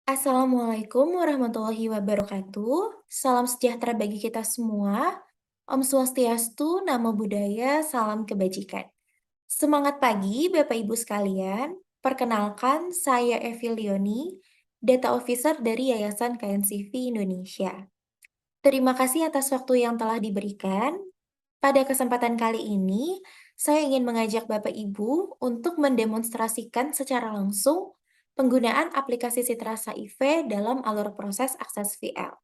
Assalamualaikum warahmatullahi wabarakatuh. Salam sejahtera bagi kita semua. Om Swastiastu, Namo Buddhaya, salam kebajikan. Semangat pagi Bapak Ibu sekalian. Perkenalkan, saya Evi Leoni, Data Officer dari Yayasan KNCV Indonesia. Terima kasih atas waktu yang telah diberikan. Pada kesempatan kali ini, saya ingin mengajak Bapak Ibu untuk mendemonstrasikan secara langsung penggunaan aplikasi Citrasa IV dalam alur proses akses VL.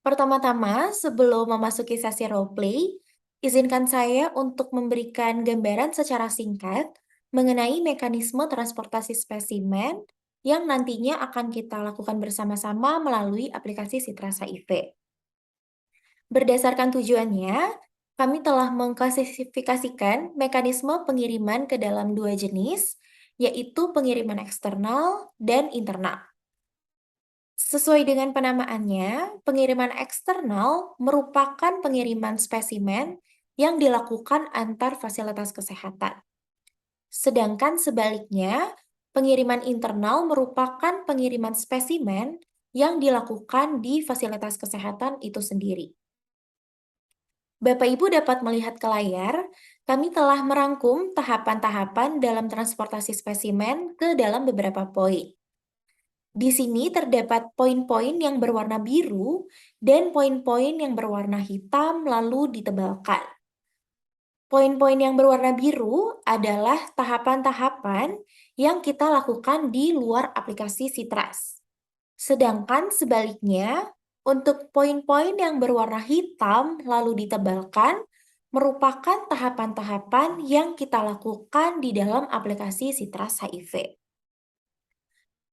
Pertama-tama, sebelum memasuki sesi roleplay, izinkan saya untuk memberikan gambaran secara singkat mengenai mekanisme transportasi spesimen yang nantinya akan kita lakukan bersama-sama melalui aplikasi Citrasa IV. Berdasarkan tujuannya, kami telah mengklasifikasikan mekanisme pengiriman ke dalam dua jenis, yaitu pengiriman eksternal dan internal. Sesuai dengan penamaannya, pengiriman eksternal merupakan pengiriman spesimen yang dilakukan antar fasilitas kesehatan. Sedangkan sebaliknya, pengiriman internal merupakan pengiriman spesimen yang dilakukan di fasilitas kesehatan itu sendiri. Bapak Ibu dapat melihat ke layar, kami telah merangkum tahapan-tahapan dalam transportasi spesimen ke dalam beberapa poin. Di sini terdapat poin-poin yang berwarna biru dan poin-poin yang berwarna hitam lalu ditebalkan. Poin-poin yang berwarna biru adalah tahapan-tahapan yang kita lakukan di luar aplikasi Citras. Sedangkan sebaliknya, untuk poin-poin yang berwarna hitam lalu ditebalkan, merupakan tahapan-tahapan yang kita lakukan di dalam aplikasi Citras HIV.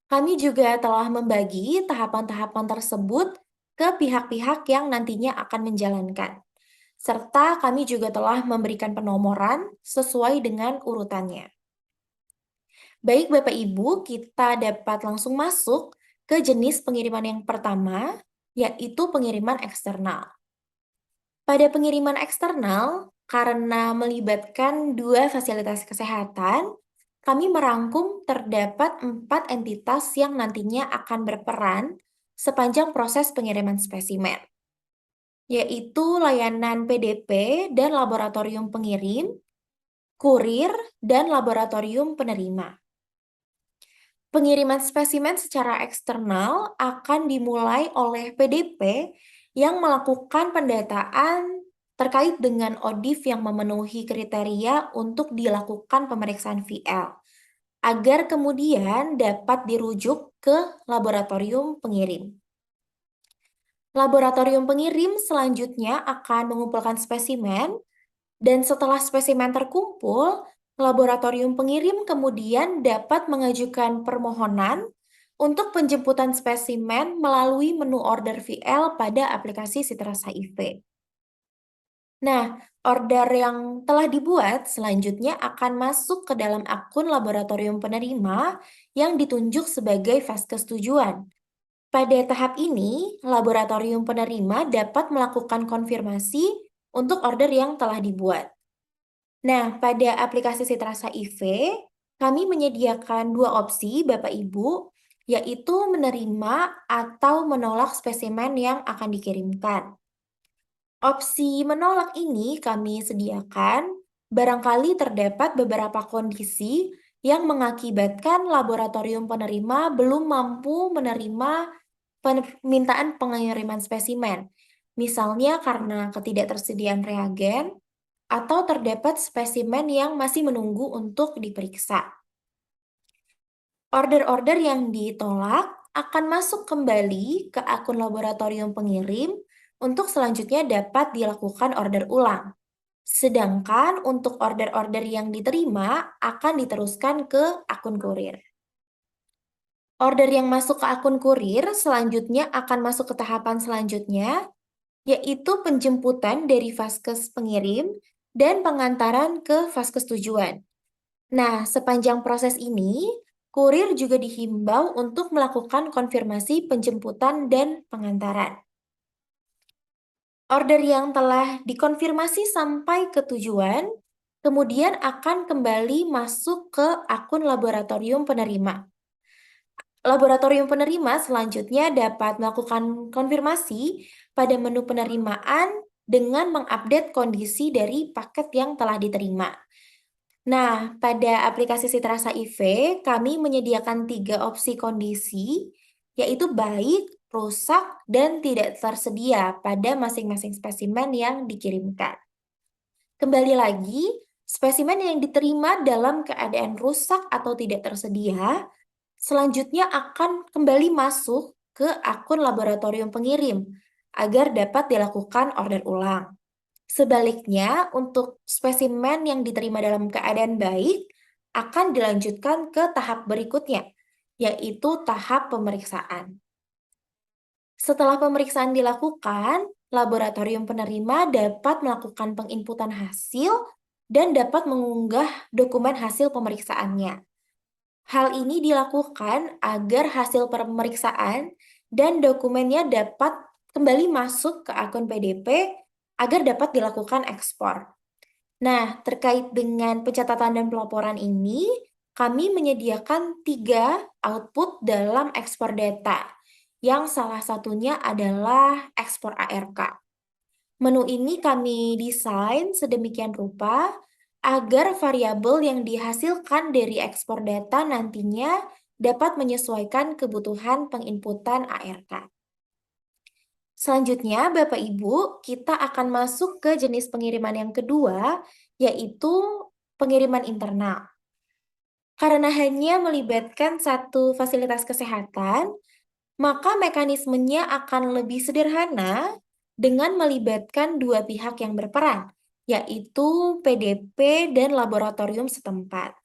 Kami juga telah membagi tahapan-tahapan tersebut ke pihak-pihak yang nantinya akan menjalankan. Serta kami juga telah memberikan penomoran sesuai dengan urutannya. Baik Bapak Ibu, kita dapat langsung masuk ke jenis pengiriman yang pertama, yaitu pengiriman eksternal. Pada pengiriman eksternal, karena melibatkan dua fasilitas kesehatan, kami merangkum terdapat 4 entitas yang nantinya akan berperan sepanjang proses pengiriman spesimen, yaitu layanan PDP dan laboratorium pengirim, kurir, dan laboratorium penerima. Pengiriman spesimen secara eksternal akan dimulai oleh PDP yang melakukan pendataan terkait dengan ODIF yang memenuhi kriteria untuk dilakukan pemeriksaan VL, agar kemudian dapat dirujuk ke laboratorium pengirim. Laboratorium pengirim selanjutnya akan mengumpulkan spesimen, dan setelah spesimen terkumpul, laboratorium pengirim kemudian dapat mengajukan permohonan untuk penjemputan spesimen melalui menu order VL pada aplikasi Citras HIV. Nah, order yang telah dibuat selanjutnya akan masuk ke dalam akun laboratorium penerima yang ditunjuk sebagai vaskes tujuan. Pada tahap ini, laboratorium penerima dapat melakukan konfirmasi untuk order yang telah dibuat. Nah, pada aplikasi Citrasa IV, kami menyediakan dua opsi Bapak Ibu, yaitu menerima atau menolak spesimen yang akan dikirimkan. Opsi menolak ini kami sediakan barangkali terdapat beberapa kondisi yang mengakibatkan laboratorium penerima belum mampu menerima permintaan pengiriman spesimen, misalnya karena ketidaktersediaan reagen atau terdapat spesimen yang masih menunggu untuk diperiksa. Order-order yang ditolak akan masuk kembali ke akun laboratorium pengirim untuk selanjutnya dapat dilakukan order ulang. Sedangkan untuk order-order yang diterima akan diteruskan ke akun kurir. Order yang masuk ke akun kurir selanjutnya akan masuk ke tahapan selanjutnya, yaitu penjemputan dari vaskes pengirim dan pengantaran ke vaskes tujuan. Nah, sepanjang proses ini, kurir juga dihimbau untuk melakukan konfirmasi penjemputan dan pengantaran. Order yang telah dikonfirmasi sampai ke tujuan, kemudian akan kembali masuk ke akun laboratorium penerima. Laboratorium penerima selanjutnya dapat melakukan konfirmasi pada menu penerimaan dengan mengupdate kondisi dari paket yang telah diterima. Nah, pada aplikasi Citrasa IV, kami menyediakan 3 opsi kondisi, yaitu baik, rusak, dan tidak tersedia pada masing-masing spesimen yang dikirimkan. Kembali lagi, spesimen yang diterima dalam keadaan rusak atau tidak tersedia, selanjutnya akan kembali masuk ke akun laboratorium pengirim agar dapat dilakukan order ulang. Sebaliknya, untuk spesimen yang diterima dalam keadaan baik akan dilanjutkan ke tahap berikutnya, yaitu tahap pemeriksaan. Setelah pemeriksaan dilakukan, laboratorium penerima dapat melakukan penginputan hasil dan dapat mengunggah dokumen hasil pemeriksaannya. Hal ini dilakukan agar hasil pemeriksaan dan dokumennya dapat kembali masuk ke akun PDP agar dapat dilakukan ekspor. Nah, terkait dengan pencatatan dan pelaporan ini, kami menyediakan 3 output dalam ekspor data, yang salah satunya adalah ekspor ARK. Menu ini kami desain sedemikian rupa agar variabel yang dihasilkan dari ekspor data nantinya dapat menyesuaikan kebutuhan penginputan ARK. Selanjutnya, Bapak Ibu, kita akan masuk ke jenis pengiriman yang kedua, yaitu pengiriman internal. Karena hanya melibatkan satu fasilitas kesehatan, maka mekanismenya akan lebih sederhana dengan melibatkan 2 pihak yang berperan, yaitu PDP dan laboratorium setempat.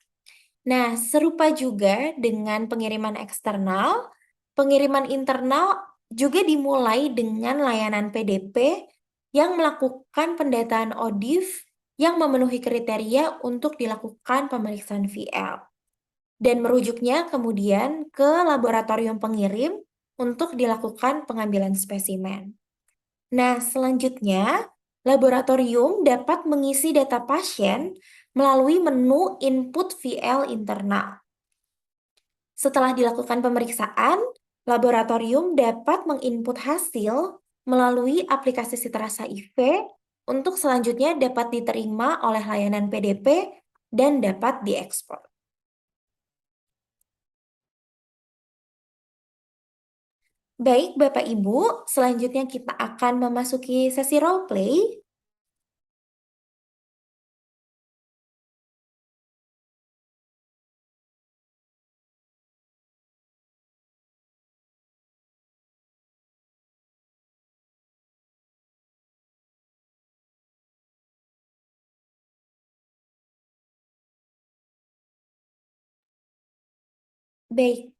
Nah, serupa juga dengan pengiriman eksternal, pengiriman internal juga dimulai dengan layanan PDP yang melakukan pendataan ODIF yang memenuhi kriteria untuk dilakukan pemeriksaan VL dan merujuknya kemudian ke laboratorium pengirim untuk dilakukan pengambilan spesimen. Nah, selanjutnya, laboratorium dapat mengisi data pasien melalui menu input VL internal. Setelah dilakukan pemeriksaan, laboratorium dapat menginput hasil melalui aplikasi Citrasa IV untuk selanjutnya dapat diterima oleh layanan PDP dan dapat diekspor. Baik, Bapak Ibu, selanjutnya kita akan memasuki sesi role play. Baik,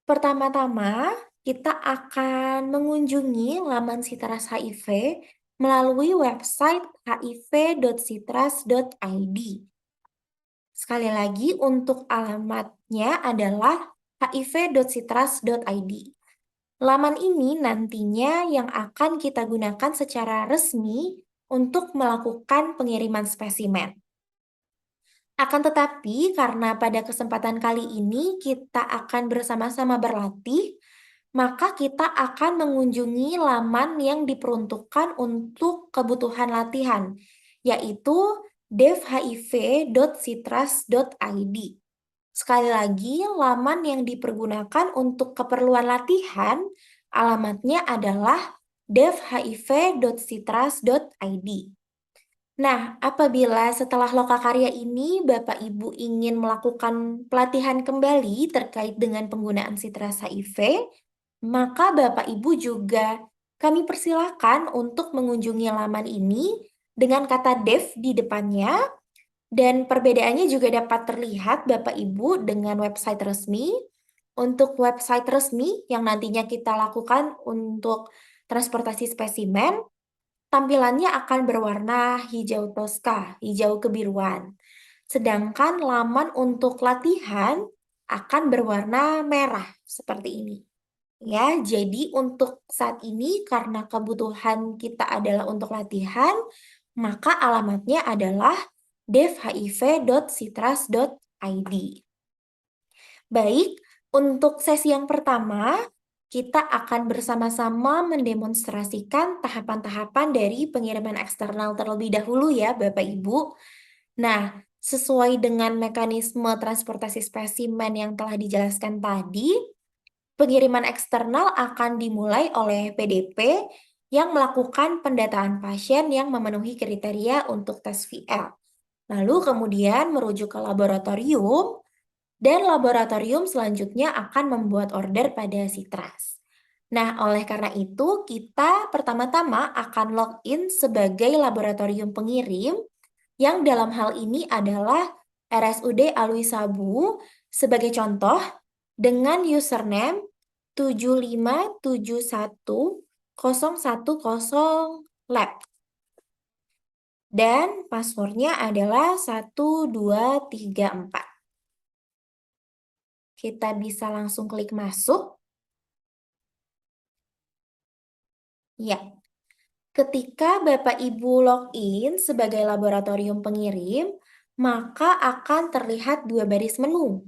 pertama-tama kita akan mengunjungi laman Citras HIV melalui website hiv.citras.id. Sekali lagi, untuk alamatnya adalah hiv.citras.id. Laman ini nantinya yang akan kita gunakan secara resmi untuk melakukan pengiriman spesimen. Akan tetapi, karena pada kesempatan kali ini kita akan bersama-sama berlatih, maka kita akan mengunjungi laman yang diperuntukkan untuk kebutuhan latihan, yaitu devhiv.citras.id. Sekali lagi, laman yang dipergunakan untuk keperluan latihan, alamatnya adalah devhiv.citras.id. Nah, apabila setelah lokakarya ini Bapak Ibu ingin melakukan pelatihan kembali terkait dengan penggunaan Citrasa HIV, maka Bapak Ibu juga kami persilakan untuk mengunjungi laman ini dengan kata dev di depannya, dan perbedaannya juga dapat terlihat Bapak Ibu dengan website resmi. Untuk website resmi yang nantinya kita lakukan untuk transportasi spesimen, tampilannya akan berwarna hijau toska, hijau kebiruan. Sedangkan laman untuk latihan akan berwarna merah seperti ini. Ya, jadi untuk saat ini karena kebutuhan kita adalah untuk latihan, maka alamatnya adalah devhiv.citras.id. Baik, untuk sesi yang pertama, kita akan bersama-sama mendemonstrasikan tahapan-tahapan dari pengiriman eksternal terlebih dahulu ya, Bapak Ibu. Nah, sesuai dengan mekanisme transportasi spesimen yang telah dijelaskan tadi, pengiriman eksternal akan dimulai oleh PDP yang melakukan pendataan pasien yang memenuhi kriteria untuk tes VL. Lalu kemudian merujuk ke laboratorium dan laboratorium selanjutnya akan membuat order pada Sitras. Nah, oleh karena itu, kita pertama-tama akan login sebagai laboratorium pengirim, yang dalam hal ini adalah RSUD Alwi Sabu, sebagai contoh, dengan username 7571010 lab. Dan passwordnya adalah 1234. Kita bisa langsung klik masuk. Ya, ketika Bapak Ibu login sebagai laboratorium pengirim, maka akan terlihat dua baris menu.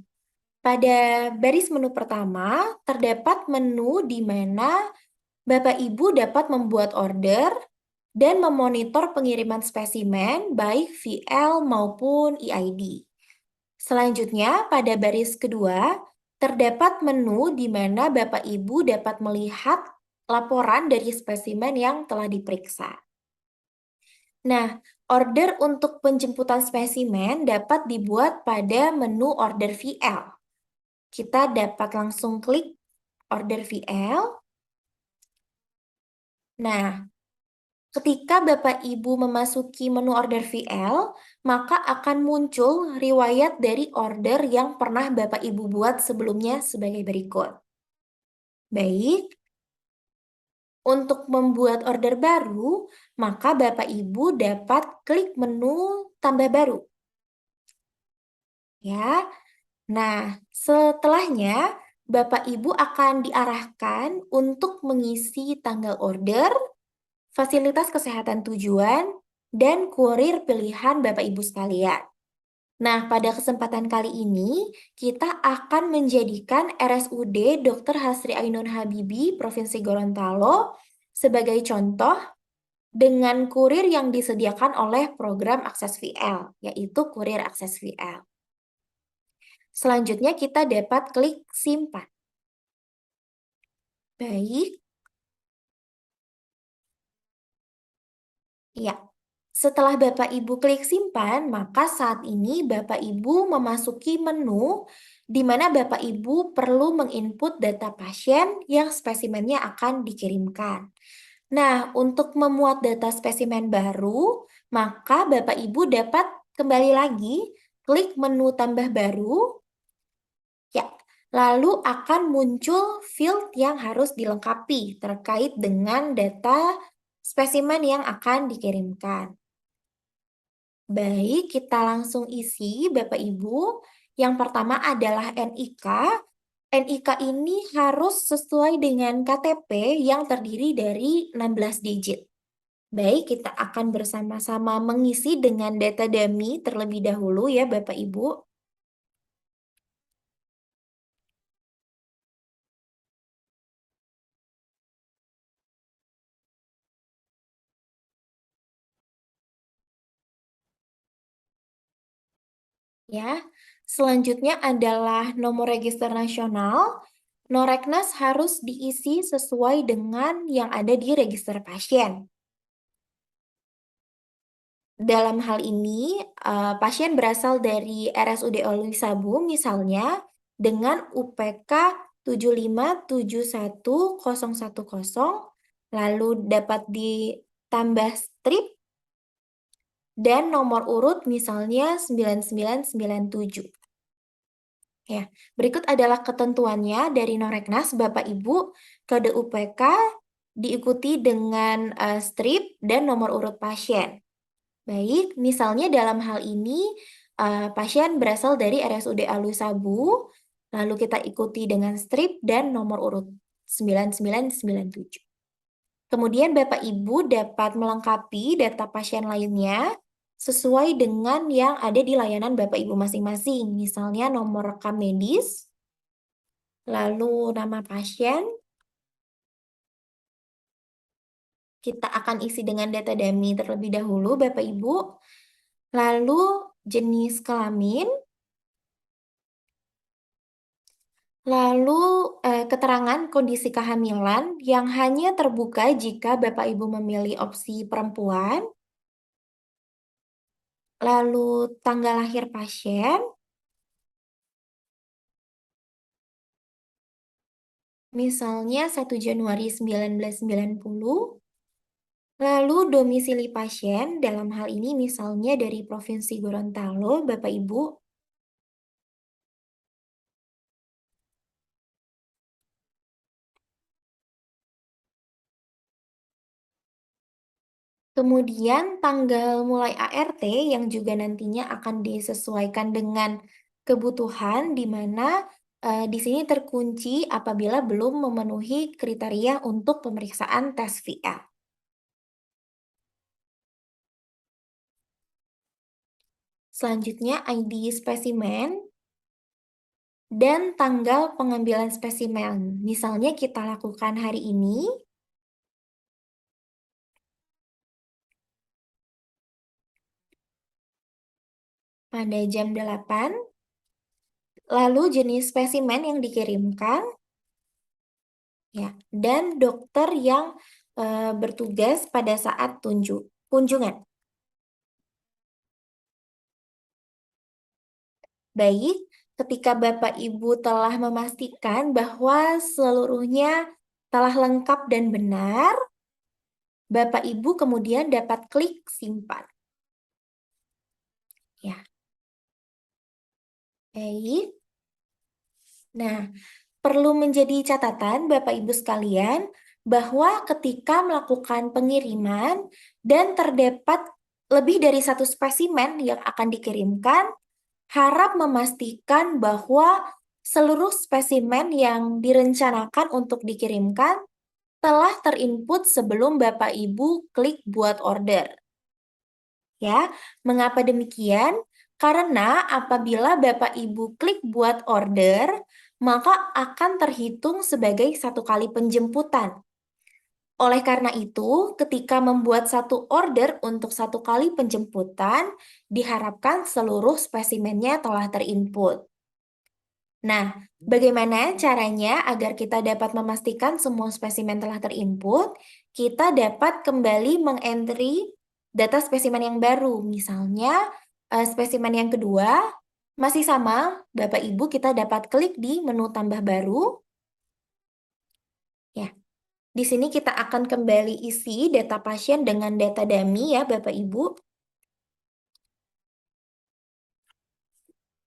Pada baris menu pertama, terdapat menu di mana Bapak Ibu dapat membuat order dan memonitor pengiriman spesimen baik VL maupun EID. Selanjutnya, pada baris kedua, terdapat menu di mana Bapak Ibu dapat melihat laporan dari spesimen yang telah diperiksa. Nah, order untuk penjemputan spesimen dapat dibuat pada menu order VL. Kita dapat langsung klik order VL. Nah, ketika Bapak Ibu memasuki menu order VL, maka akan muncul riwayat dari order yang pernah Bapak Ibu buat sebelumnya sebagai berikut. Baik, untuk membuat order baru, maka Bapak Ibu dapat klik menu tambah baru. Ya. Nah, setelahnya Bapak Ibu akan diarahkan untuk mengisi tanggal order, fasilitas kesehatan tujuan, dan kurir pilihan Bapak Ibu sekalian. Nah, pada kesempatan kali ini, kita akan menjadikan RSUD Dr. Hasri Ainun Habibi, Provinsi Gorontalo, sebagai contoh dengan kurir yang disediakan oleh program Akses VL, yaitu kurir Akses VL. Selanjutnya, kita dapat klik simpan. Baik. Ya, setelah Bapak Ibu klik simpan, maka saat ini Bapak Ibu memasuki menu di mana Bapak Ibu perlu menginput data pasien yang spesimennya akan dikirimkan. Nah, untuk memuat data spesimen baru, maka Bapak Ibu dapat kembali lagi klik menu tambah baru. Ya, lalu akan muncul field yang harus dilengkapi terkait dengan data spesimen yang akan dikirimkan. Baik, kita langsung isi Bapak Ibu. Yang pertama adalah NIK. NIK ini harus sesuai dengan KTP yang terdiri dari 16 digit. Baik, kita akan bersama-sama mengisi dengan data dummy terlebih dahulu ya Bapak Ibu. Ya, selanjutnya adalah nomor register nasional. Noreknas harus diisi sesuai dengan yang ada di register pasien. Dalam hal ini, pasien berasal dari RSUD Alwi Sabu misalnya dengan UPK 7571010, lalu dapat ditambah strip dan nomor urut misalnya 9997. Ya, berikut adalah ketentuannya dari Noreknas, Bapak Ibu. Kode UPK diikuti dengan strip dan nomor urut pasien. Baik, misalnya dalam hal ini pasien berasal dari RSUD Alwi Sabu, lalu kita ikuti dengan strip dan nomor urut 9997. Kemudian Bapak Ibu dapat melengkapi data pasien lainnya sesuai dengan yang ada di layanan Bapak Ibu masing-masing, misalnya nomor rekam medis, lalu nama pasien, kita akan isi dengan data dummy terlebih dahulu, Bapak Ibu. Lalu jenis kelamin, lalu keterangan kondisi kehamilan yang hanya terbuka jika Bapak Ibu memilih opsi perempuan, lalu tanggal lahir pasien, misalnya 1 Januari 1990, lalu domisili pasien, dalam hal ini misalnya dari Provinsi Gorontalo, Bapak Ibu. Kemudian tanggal mulai ART yang juga nantinya akan disesuaikan dengan kebutuhan, di mana di sini terkunci apabila belum memenuhi kriteria untuk pemeriksaan tes VR. Selanjutnya ID spesimen dan tanggal pengambilan spesimen. Misalnya kita lakukan hari ini, pada jam 8, lalu jenis spesimen yang dikirimkan, ya, dan dokter yang bertugas pada saat kunjungan. Baik, ketika Bapak Ibu telah memastikan bahwa seluruhnya telah lengkap dan benar, Bapak Ibu kemudian dapat klik simpan. Ya, baik. Nah, perlu menjadi catatan Bapak Ibu sekalian bahwa ketika melakukan pengiriman dan terdapat lebih dari satu spesimen yang akan dikirimkan, harap memastikan bahwa seluruh spesimen yang direncanakan untuk dikirimkan telah terinput sebelum Bapak Ibu klik buat order. Ya, mengapa demikian? Karena apabila Bapak Ibu klik buat order, maka akan terhitung sebagai satu kali penjemputan. Oleh karena itu, ketika membuat satu order untuk satu kali penjemputan, diharapkan seluruh spesimennya telah terinput. Nah, bagaimana caranya agar kita dapat memastikan semua spesimen telah terinput? Kita dapat kembali mengentry data spesimen yang baru. Misalnya, spesimen yang kedua masih sama, Bapak Ibu kita dapat klik di menu tambah baru. Ya, di sini kita akan kembali isi data pasien dengan data dummy ya Bapak Ibu.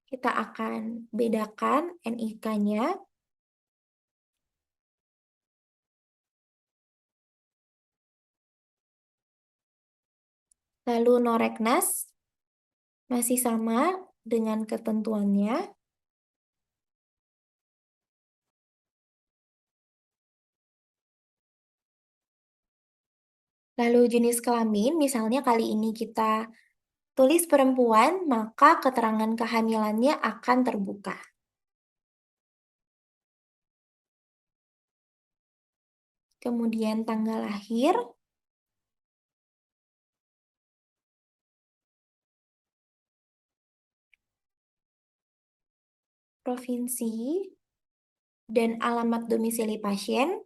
Kita akan bedakan NIK-nya. Lalu Noreknas masih sama dengan ketentuannya. Lalu jenis kelamin, misalnya kali ini kita tulis perempuan, maka keterangan kehamilannya akan terbuka. Kemudian tanggal lahir, provinsi, dan alamat domisili pasien.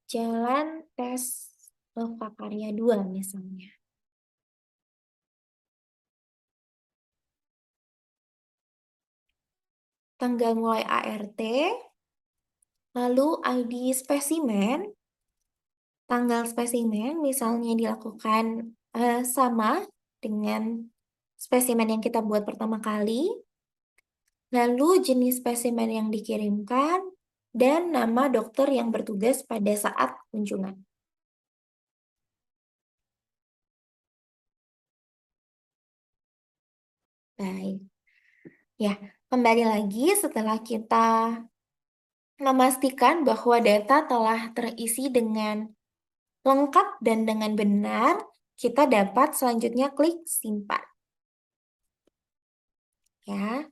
Jalan Tes Lokakarya 2 misalnya. Tanggal mulai ART, lalu ID spesimen, tanggal spesimen misalnya dilakukan sama dengan spesimen yang kita buat pertama kali, lalu jenis spesimen yang dikirimkan, dan nama dokter yang bertugas pada saat kunjungan. Baik. Ya, kembali lagi setelah kita memastikan bahwa data telah terisi dengan lengkap dan dengan benar, kita dapat selanjutnya klik simpan. ya.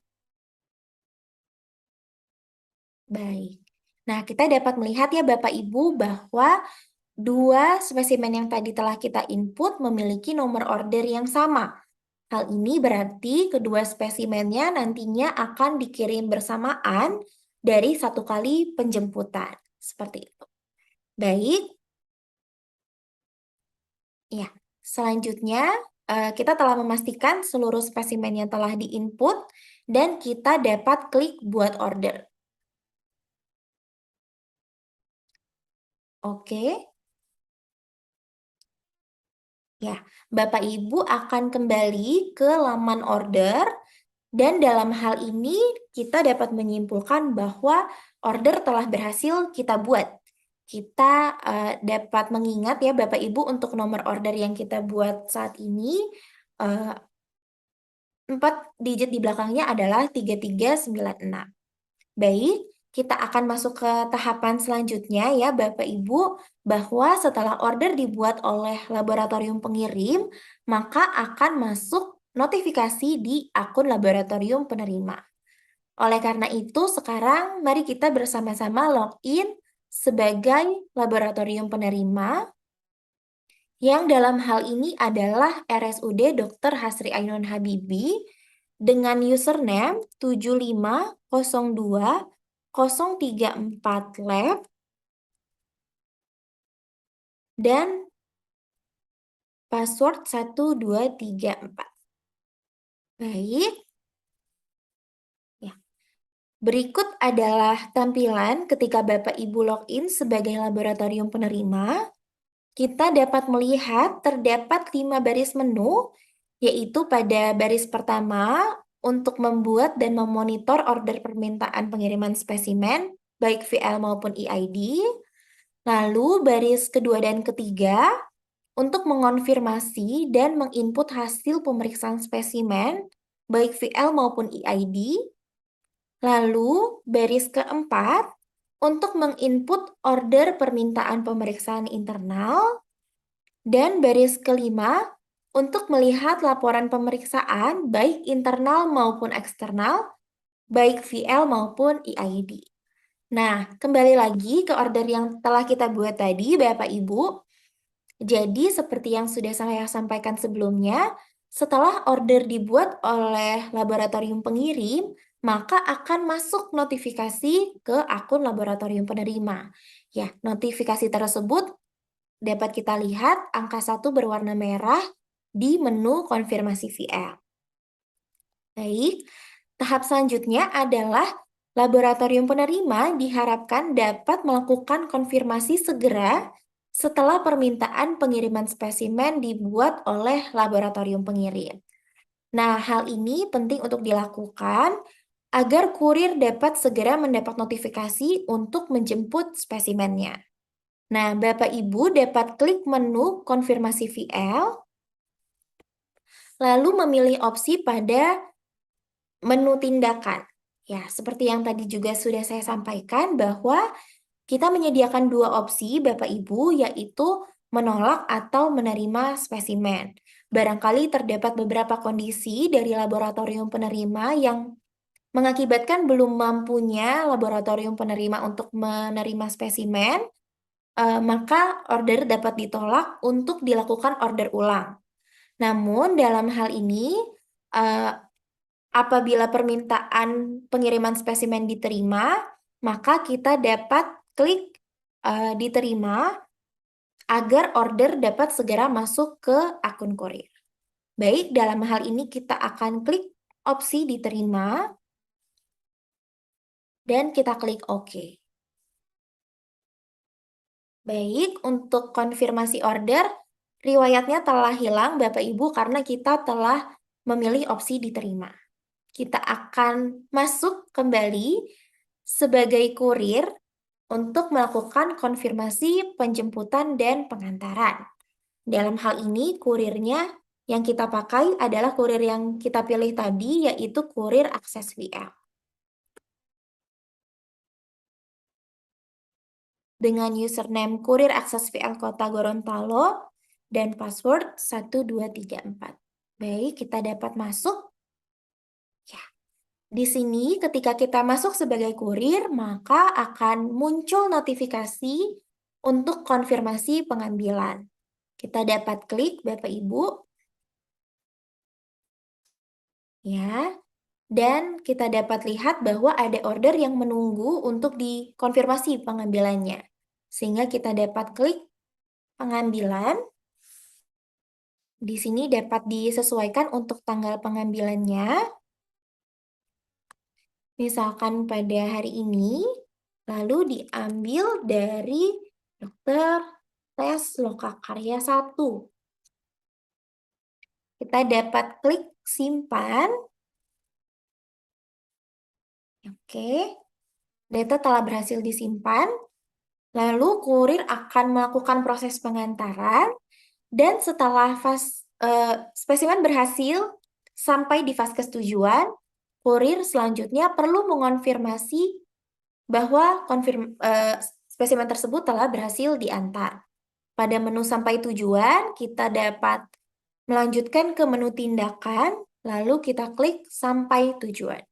Baik. Nah, kita dapat melihat ya Bapak Ibu bahwa dua spesimen yang tadi telah kita input memiliki nomor order yang sama. Hal ini berarti kedua spesimennya nantinya akan dikirim bersamaan dari satu kali penjemputan. Seperti itu. Baik, ya. Selanjutnya, kita telah memastikan seluruh spesimen yang telah diinput dan kita dapat klik buat order. Oke. Ya, Bapak Ibu akan kembali ke laman order dan dalam hal ini kita dapat menyimpulkan bahwa order telah berhasil kita buat. Kita dapat mengingat ya Bapak Ibu untuk nomor order yang kita buat saat ini, 4 digit di belakangnya adalah 3396. Baik, kita akan masuk ke tahapan selanjutnya ya Bapak Ibu, bahwa setelah order dibuat oleh laboratorium pengirim, maka akan masuk notifikasi di akun laboratorium penerima. Oleh karena itu, sekarang mari kita bersama-sama login sebagai laboratorium penerima, yang dalam hal ini adalah RSUD Dr. Hasri Ainun Habibie dengan username 7502034lab dan password 1234. Baik, ya. Berikut adalah tampilan ketika Bapak Ibu login sebagai laboratorium penerima. Kita dapat melihat terdapat 5 baris menu, yaitu pada baris pertama untuk membuat dan memonitor order permintaan pengiriman spesimen, baik VL maupun EID. Lalu baris kedua dan ketiga untuk mengonfirmasi dan menginput hasil pemeriksaan spesimen, baik VL maupun EID. Lalu baris keempat untuk menginput order permintaan pemeriksaan internal. Dan baris kelima, untuk melihat laporan pemeriksaan baik internal maupun eksternal, baik VL maupun EID. Nah, kembali lagi ke order yang telah kita buat tadi, Bapak Ibu. Jadi, seperti yang sudah saya sampaikan sebelumnya, setelah order dibuat oleh laboratorium pengirim, maka akan masuk notifikasi ke akun laboratorium penerima. Ya, notifikasi tersebut dapat kita lihat angka 1 berwarna merah di menu konfirmasi VL. Baik, tahap selanjutnya adalah laboratorium penerima diharapkan dapat melakukan konfirmasi segera setelah permintaan pengiriman spesimen dibuat oleh laboratorium pengirim. Nah, hal ini penting untuk dilakukan agar kurir dapat segera mendapat notifikasi untuk menjemput spesimennya. Nah, Bapak Ibu dapat klik menu konfirmasi VL, lalu memilih opsi pada menu tindakan. Ya, seperti yang tadi juga sudah saya sampaikan bahwa kita menyediakan dua opsi Bapak Ibu, yaitu menolak atau menerima spesimen. Barangkali terdapat beberapa kondisi dari laboratorium penerima yang mengakibatkan belum mampunya laboratorium penerima untuk menerima spesimen, maka order dapat ditolak untuk dilakukan order ulang. Namun dalam hal ini, eee, apabila permintaan pengiriman spesimen diterima, maka kita dapat klik, diterima agar order dapat segera masuk ke akun kurir. Baik, dalam hal ini kita akan klik opsi diterima dan kita klik OK. Baik, untuk konfirmasi order, riwayatnya telah hilang Bapak Ibu karena kita telah memilih opsi diterima. Kita akan masuk kembali sebagai kurir untuk melakukan konfirmasi penjemputan dan pengantaran. Dalam hal ini kurirnya yang kita pakai adalah kurir yang kita pilih tadi, yaitu kurir akses VL. Dengan username kurir akses VL Kota Gorontalo dan password 1234. Baik, kita dapat masuk. Ya, Di sini ketika kita masuk sebagai kurir, maka akan muncul notifikasi untuk konfirmasi pengambilan. Kita dapat klik Bapak Ibu, ya, dan kita dapat lihat bahwa ada order yang menunggu untuk dikonfirmasi pengambilannya. Sehingga kita dapat klik pengambilan. Di sini dapat disesuaikan untuk tanggal pengambilannya. Misalkan pada hari ini, lalu diambil dari dokter tes lokakarya 1. Kita dapat klik simpan. Oke, data telah berhasil disimpan. Lalu kurir akan melakukan proses pengantaran dan setelah spesimen berhasil sampai di vaskes tujuan, kurir selanjutnya perlu mengonfirmasi bahwa spesimen tersebut telah berhasil diantar. Pada menu sampai tujuan, kita dapat melanjutkan ke menu tindakan, lalu kita klik sampai tujuan.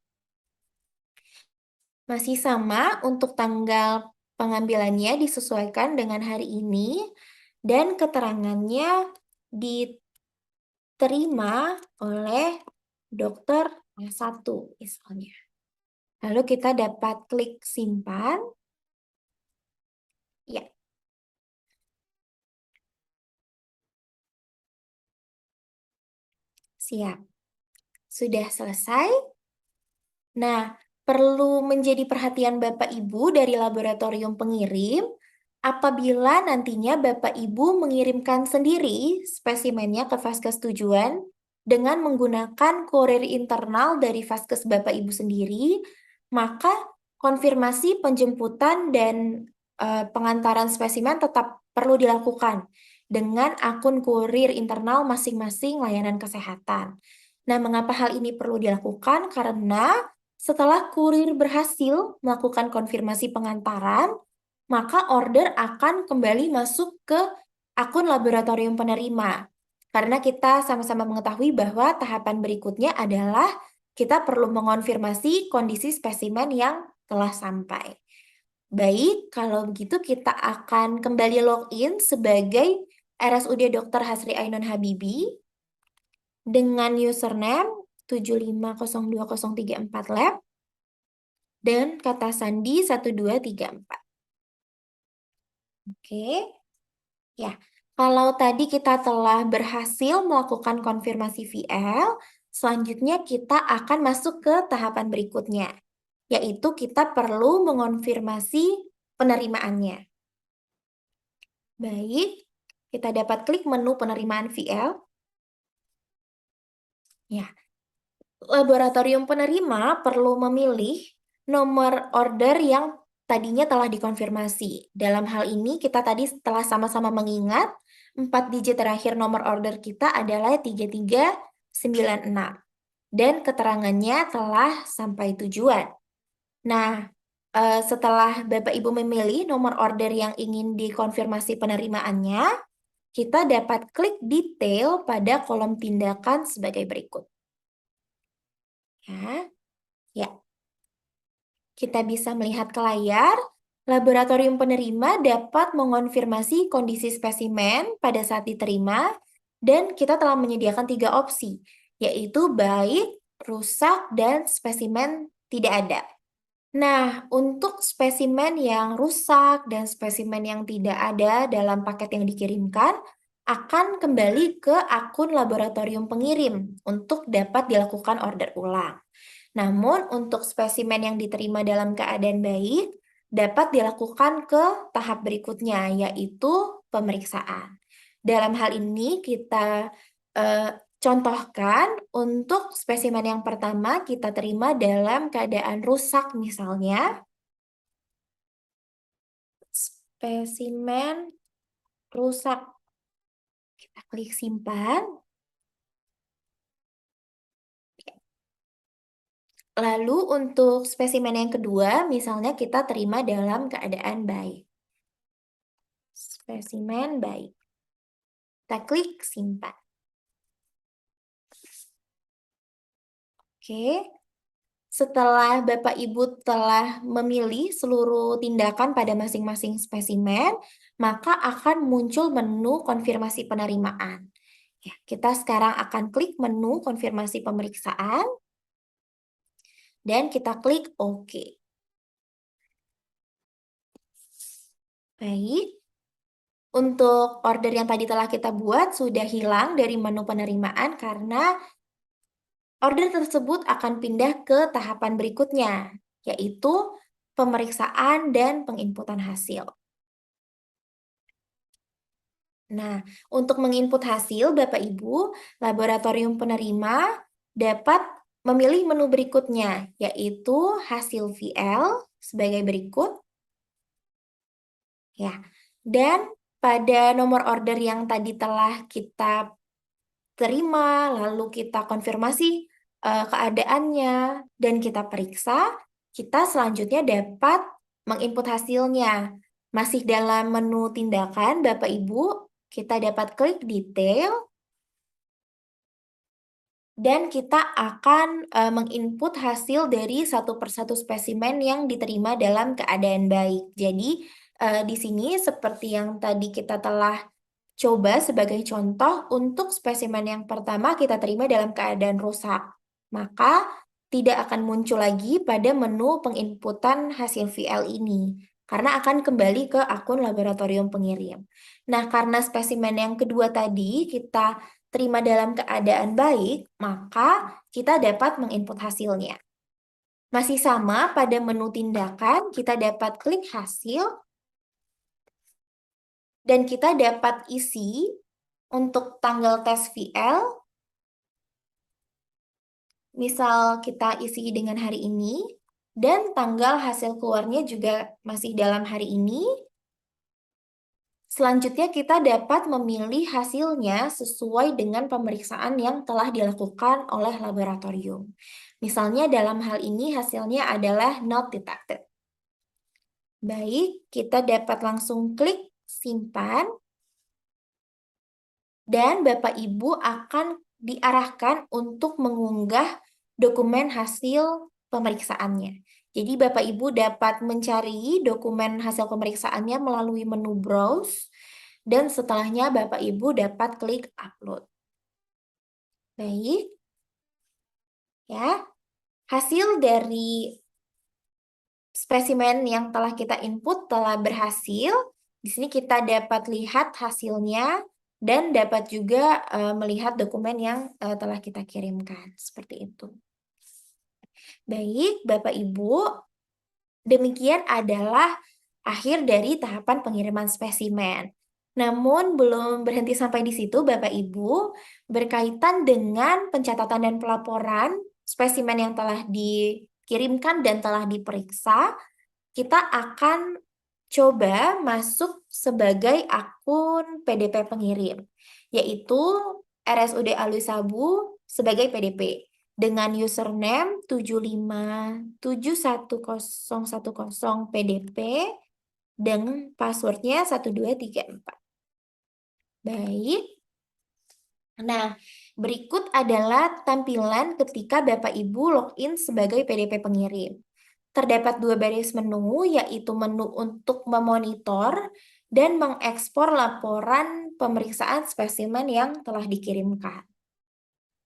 Masih sama untuk tanggal pengambilannya disesuaikan dengan hari ini dan keterangannya diterima oleh dokter S1 misalnya. Lalu kita dapat klik simpan. Ya. Siap. Sudah selesai? Nah, perlu menjadi perhatian Bapak Ibu dari laboratorium pengirim apabila nantinya Bapak Ibu mengirimkan sendiri spesimennya ke vaskes tujuan dengan menggunakan kurir internal dari vaskes Bapak Ibu sendiri, maka konfirmasi penjemputan dan pengantaran spesimen tetap perlu dilakukan dengan akun kurir internal masing-masing layanan kesehatan. Nah, mengapa hal ini perlu dilakukan? Karena setelah kurir berhasil melakukan konfirmasi pengantaran, maka order akan kembali masuk ke akun laboratorium penerima. Karena kita sama-sama mengetahui bahwa tahapan berikutnya adalah kita perlu mengonfirmasi kondisi spesimen yang telah sampai. Baik, kalau begitu kita akan kembali login sebagai RSUD Dr. Hasri Ainun Habibi dengan username 7502034lab dan kata sandi 1234. Oke. Ya, kalau tadi kita telah berhasil melakukan konfirmasi VL, selanjutnya kita akan masuk ke tahapan berikutnya, yaitu kita perlu mengonfirmasi penerimaannya. Baik, kita dapat klik menu penerimaan VL. Ya, laboratorium penerima perlu memilih nomor order yang tadinya telah dikonfirmasi. Dalam hal ini kita tadi telah sama-sama mengingat 4 digit terakhir nomor order kita adalah 3396 dan keterangannya telah sampai tujuan. Nah, setelah Bapak Ibu memilih nomor order yang ingin dikonfirmasi penerimaannya, kita dapat klik detail pada kolom tindakan sebagai berikut. Ya, kita bisa melihat ke layar, laboratorium penerima dapat mengonfirmasi kondisi spesimen pada saat diterima, dan kita telah menyediakan 3 opsi, yaitu baik, rusak, dan spesimen tidak ada. Nah, untuk spesimen yang rusak dan spesimen yang tidak ada dalam paket yang dikirimkan, akan kembali ke akun laboratorium pengirim untuk dapat dilakukan order ulang. Namun, untuk spesimen yang diterima dalam keadaan baik, dapat dilakukan ke tahap berikutnya, yaitu pemeriksaan. Dalam hal ini, kita contohkan untuk spesimen yang pertama kita terima dalam keadaan rusak misalnya. Spesimen rusak. Kita klik simpan. Lalu untuk spesimen yang kedua, misalnya kita terima dalam keadaan baik. Spesimen baik. Kita klik simpan. Oke. Setelah Bapak Ibu telah memilih seluruh tindakan pada masing-masing spesimen, maka akan muncul menu konfirmasi penerimaan. Ya, kita sekarang akan klik menu konfirmasi pemeriksaan dan kita klik OK. Baik, untuk order yang tadi telah kita buat sudah hilang dari menu penerimaan karena order tersebut akan pindah ke tahapan berikutnya, yaitu pemeriksaan dan penginputan hasil. Nah, untuk menginput hasil, Bapak Ibu, laboratorium penerima dapat memilih menu berikutnya, yaitu hasil VL sebagai berikut. Ya, dan pada nomor order yang tadi telah kita terima, lalu kita konfirmasi keadaannya, dan kita periksa, kita selanjutnya dapat menginput hasilnya. Masih dalam menu tindakan, Bapak Ibu, kita dapat klik detail, dan kita akan menginput hasil dari satu persatu spesimen yang diterima dalam keadaan baik. Jadi, di sini seperti yang tadi kita telah coba sebagai contoh, untuk spesimen yang pertama kita terima dalam keadaan rusak, maka tidak akan muncul lagi pada menu penginputan hasil VL ini, karena akan kembali ke akun laboratorium pengirim. Nah, karena spesimen yang kedua tadi kita terima dalam keadaan baik, maka kita dapat menginput hasilnya. Masih sama pada menu tindakan, kita dapat klik hasil, dan kita dapat isi untuk tanggal tes VL, misal kita isi dengan hari ini, dan tanggal hasil keluarnya juga masih dalam hari ini. Selanjutnya kita dapat memilih hasilnya sesuai dengan pemeriksaan yang telah dilakukan oleh laboratorium. Misalnya dalam hal ini hasilnya adalah not detected. Baik, kita dapat langsung klik simpan, dan Bapak Ibu akan diarahkan untuk mengunggah dokumen hasil pemeriksaannya. Jadi Bapak Ibu dapat mencari dokumen hasil pemeriksaannya melalui menu browse, dan setelahnya Bapak Ibu dapat klik upload. Baik, ya, hasil dari spesimen yang telah kita input telah berhasil. Di sini kita dapat lihat hasilnya dan dapat juga melihat dokumen yang telah kita kirimkan. Seperti itu. Baik, Bapak Ibu, demikian adalah akhir dari tahapan pengiriman spesimen. Namun belum berhenti sampai di situ, Bapak Ibu, berkaitan dengan pencatatan dan pelaporan spesimen yang telah dikirimkan dan telah diperiksa, kita akan coba masuk sebagai akun PDP pengirim, yaitu RSUD Alwi Sabu sebagai PDP dengan username 75711010 PDP dengan passwordnya 1234. Baik. Nah, berikut adalah tampilan ketika Bapak Ibu login sebagai PDP pengirim. Terdapat dua baris menu, yaitu menu untuk memonitor dan mengekspor laporan pemeriksaan spesimen yang telah dikirimkan.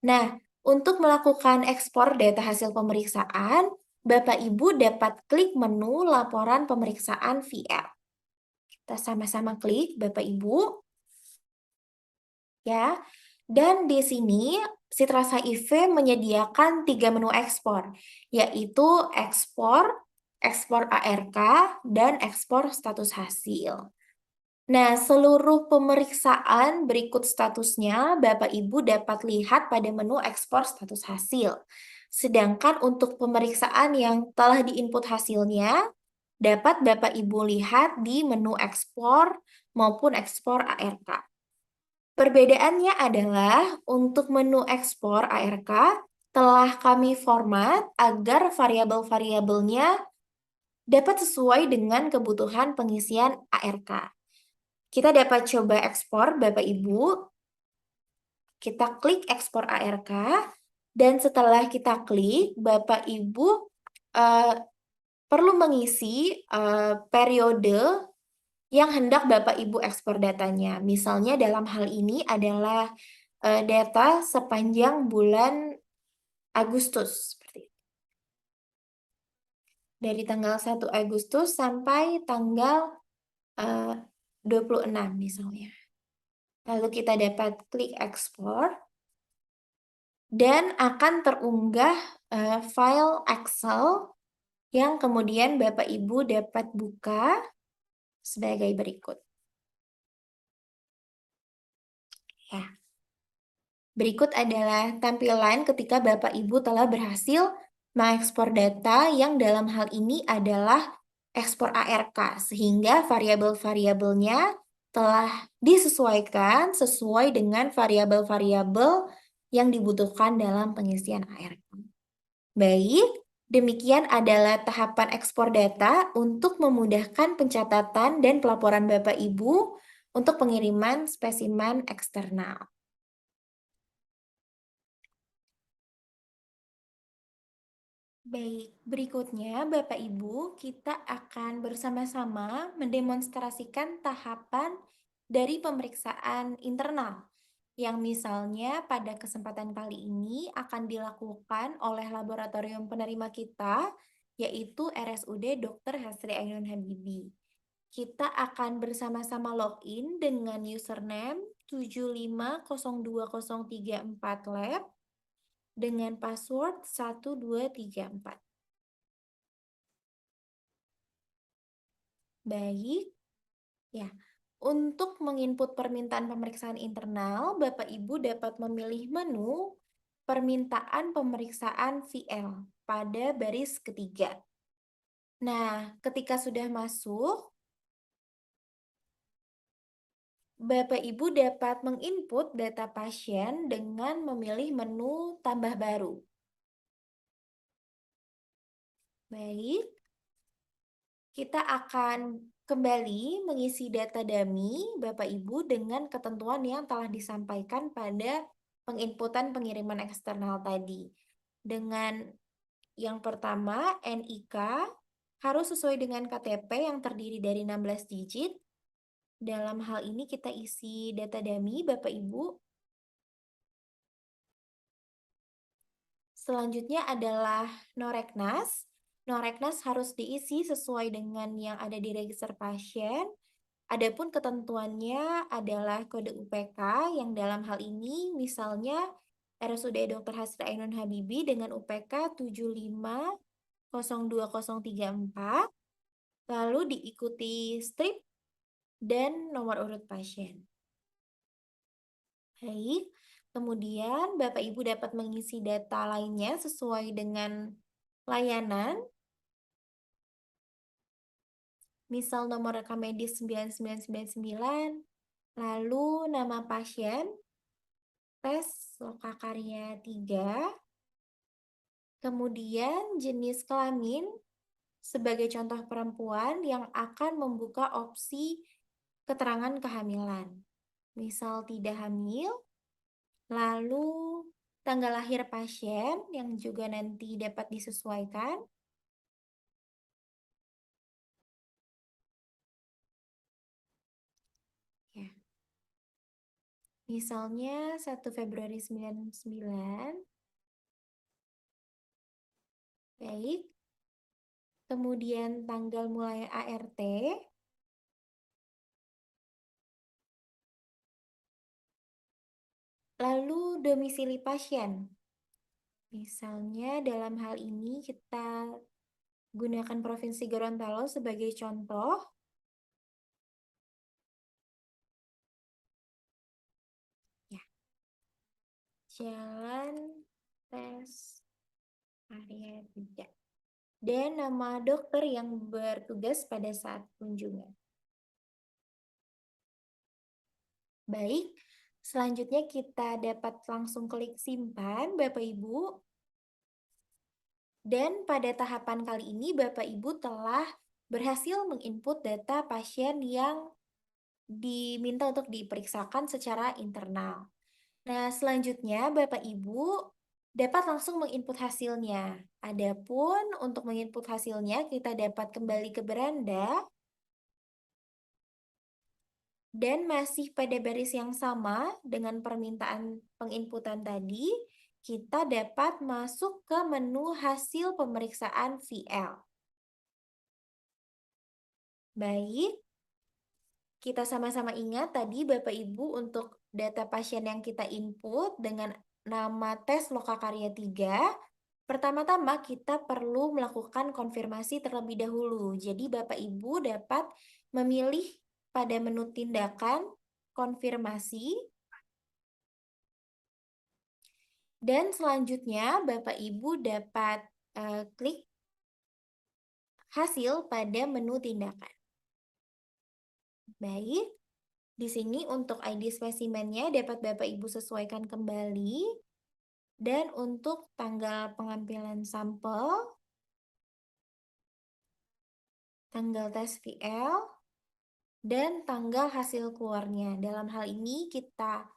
Nah, untuk melakukan ekspor data hasil pemeriksaan, Bapak Ibu dapat klik menu laporan pemeriksaan VL. Kita sama-sama klik, Bapak Ibu. Ya, dan di sini Citrasa IV menyediakan 3 menu ekspor, yaitu ekspor ARK, dan ekspor status hasil. Nah, seluruh pemeriksaan berikut statusnya Bapak Ibu dapat lihat pada menu ekspor status hasil. Sedangkan untuk pemeriksaan yang telah diinput hasilnya, dapat Bapak Ibu lihat di menu ekspor maupun ekspor ARK. Perbedaannya adalah untuk menu ekspor ARK telah kami format agar variabel-variabelnya dapat sesuai dengan kebutuhan pengisian ARK. Kita dapat coba ekspor, Bapak Ibu. Kita klik ekspor ARK, Dan setelah kita klik, Bapak Ibu eh, perlu mengisi periode yang hendak Bapak Ibu ekspor datanya. Misalnya dalam hal ini adalah data sepanjang bulan Agustus. Seperti itu. Dari tanggal 1 Agustus sampai tanggal eh, 26 misalnya. Lalu kita dapat klik ekspor dan akan terunggah file Excel yang kemudian Bapak Ibu dapat buka sebagai berikut. Ya. Berikut adalah tampilan ketika Bapak Ibu telah berhasil mengekspor data yang dalam hal ini adalah ekspor ARK, sehingga variabel-variabelnya telah disesuaikan sesuai dengan variabel-variabel yang dibutuhkan dalam pengisian ARK. Baik, demikian adalah tahapan ekspor data untuk memudahkan pencatatan dan pelaporan Bapak Ibu untuk pengiriman spesimen eksternal. Baik, berikutnya Bapak Ibu, kita akan bersama-sama mendemonstrasikan tahapan dari pemeriksaan internal, yang misalnya pada kesempatan kali ini akan dilakukan oleh laboratorium penerima kita, yaitu RSUD Dr. Hasri Ainun Habibie. Kita akan bersama-sama login dengan username 7502034lab dengan password 1234. Baik, ya. Untuk menginput permintaan pemeriksaan internal, Bapak Ibu dapat memilih menu permintaan pemeriksaan VL pada baris ketiga. Nah, ketika sudah masuk, Bapak Ibu dapat menginput data pasien dengan memilih menu tambah baru. Baik, kita akan kembali mengisi data dummy Bapak Ibu dengan ketentuan yang telah disampaikan pada penginputan pengiriman eksternal tadi. Dengan yang pertama, NIK harus sesuai dengan KTP yang terdiri dari 16 digit. Dalam hal ini kita isi data dummy Bapak Ibu. Selanjutnya adalah Noreknas. Noreknas harus diisi sesuai dengan yang ada di register pasien. Adapun ketentuannya adalah kode UPK yang dalam hal ini misalnya RSUD Dr. Hasri Ainun Habibie dengan UPK 750234, lalu diikuti strip dan nomor urut pasien. Baik, kemudian Bapak Ibu dapat mengisi data lainnya sesuai dengan layanan. Misal nomor rekam medis 9999, lalu nama pasien, tes lokakarya 3, kemudian jenis kelamin sebagai contoh perempuan yang akan membuka opsi keterangan kehamilan. Misal tidak hamil, lalu tanggal lahir pasien yang juga nanti dapat disesuaikan. Ya. Misalnya 1 Februari 99. Baik. Kemudian tanggal mulai ART. Lalu domisili pasien. Misalnya dalam hal ini kita gunakan Provinsi Gorontalo sebagai contoh. Ya. Jalan tes area 3. Dan nama dokter yang bertugas pada saat kunjungan. Baik, selanjutnya kita dapat langsung klik simpan Bapak Ibu. Dan pada tahapan kali ini Bapak Ibu telah berhasil menginput data pasien yang diminta untuk diperiksakan secara internal. Nah, selanjutnya Bapak Ibu dapat langsung menginput hasilnya. Adapun untuk menginput hasilnya, kita dapat kembali ke beranda dan masih pada baris yang sama dengan permintaan penginputan tadi, kita dapat masuk ke menu hasil pemeriksaan VL. Baik, kita sama-sama ingat tadi Bapak Ibu untuk data pasien yang kita input dengan nama tes lokakarya 3, pertama-tama kita perlu melakukan konfirmasi terlebih dahulu. Jadi Bapak Ibu dapat memilih pada menu tindakan konfirmasi dan selanjutnya Bapak Ibu dapat klik hasil pada menu tindakan. Baik, di sini untuk ID spesimennya dapat Bapak Ibu sesuaikan kembali. Dan untuk tanggal pengambilan sampel, tanggal tes VL, dan tanggal hasil keluarnya. Dalam hal ini kita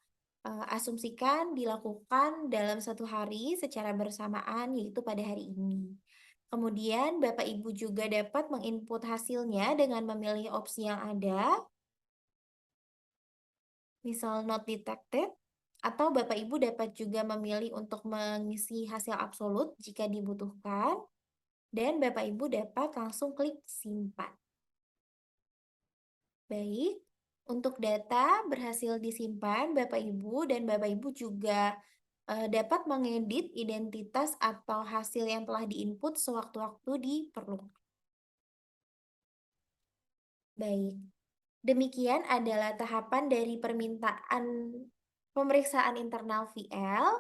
asumsikan dilakukan dalam 1 hari secara bersamaan, yaitu pada hari ini. Kemudian Bapak Ibu juga dapat menginput hasilnya dengan memilih opsi yang ada, misal not detected, atau Bapak Ibu dapat juga memilih untuk mengisi hasil absolut jika dibutuhkan, dan Bapak Ibu dapat langsung klik simpan. Baik, untuk data berhasil disimpan, Bapak Ibu dan Bapak Ibu juga dapat mengedit identitas atau hasil yang telah diinput sewaktu-waktu diperlukan. Baik, demikian adalah tahapan dari permintaan pemeriksaan internal VL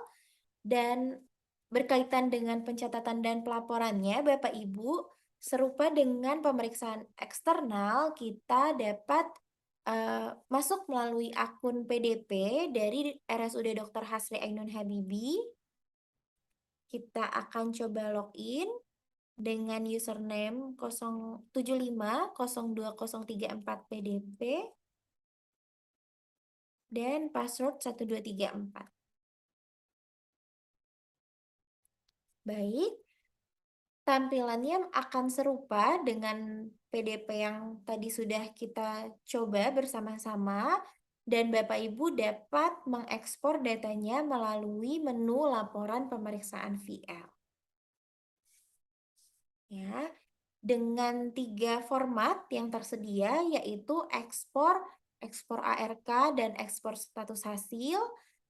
dan berkaitan dengan pencatatan dan pelaporannya, Bapak Ibu, serupa dengan pemeriksaan eksternal, kita dapat masuk melalui akun PDP dari RSUD Dr. Hasri Ainun Habibie. Kita akan coba login dengan username 0750234 PDP dan password 1234. Baik, tampilannya akan serupa dengan PDP yang tadi sudah kita coba bersama-sama, dan Bapak Ibu dapat mengekspor datanya melalui menu laporan pemeriksaan VL. Ya, dengan 3 format yang tersedia, yaitu ekspor, ekspor ARK, dan ekspor status hasil,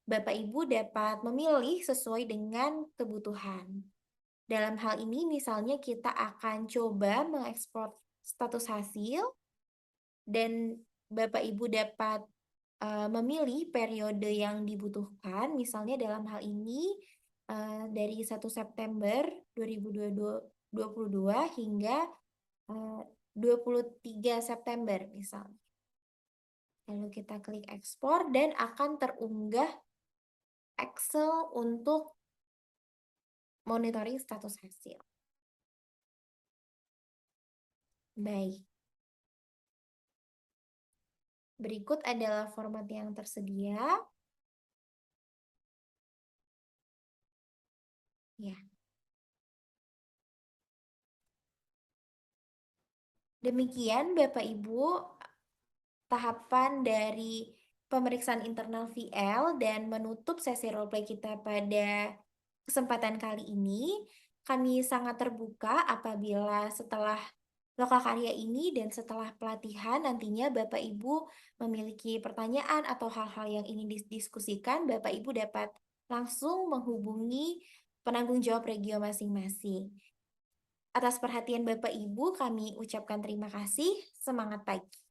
Bapak Ibu dapat memilih sesuai dengan kebutuhan. Dalam hal ini misalnya kita akan coba mengekspor status hasil dan Bapak Ibu dapat memilih periode yang dibutuhkan. Misalnya dalam hal ini dari 1 September 2022 hingga 23 September misalnya. Lalu kita klik ekspor dan akan terunggah Excel untuk monitoring status hasil. Baik. Berikut adalah format yang tersedia. Ya. Demikian Bapak Ibu tahapan dari pemeriksaan internal VL dan menutup sesi roleplay kita pada kesempatan kali ini. Kami sangat terbuka apabila setelah lokakarya ini dan setelah pelatihan nantinya Bapak Ibu memiliki pertanyaan atau hal-hal yang ingin didiskusikan, Bapak Ibu dapat langsung menghubungi penanggung jawab regio masing-masing. Atas perhatian Bapak Ibu, kami ucapkan terima kasih. Semangat pagi.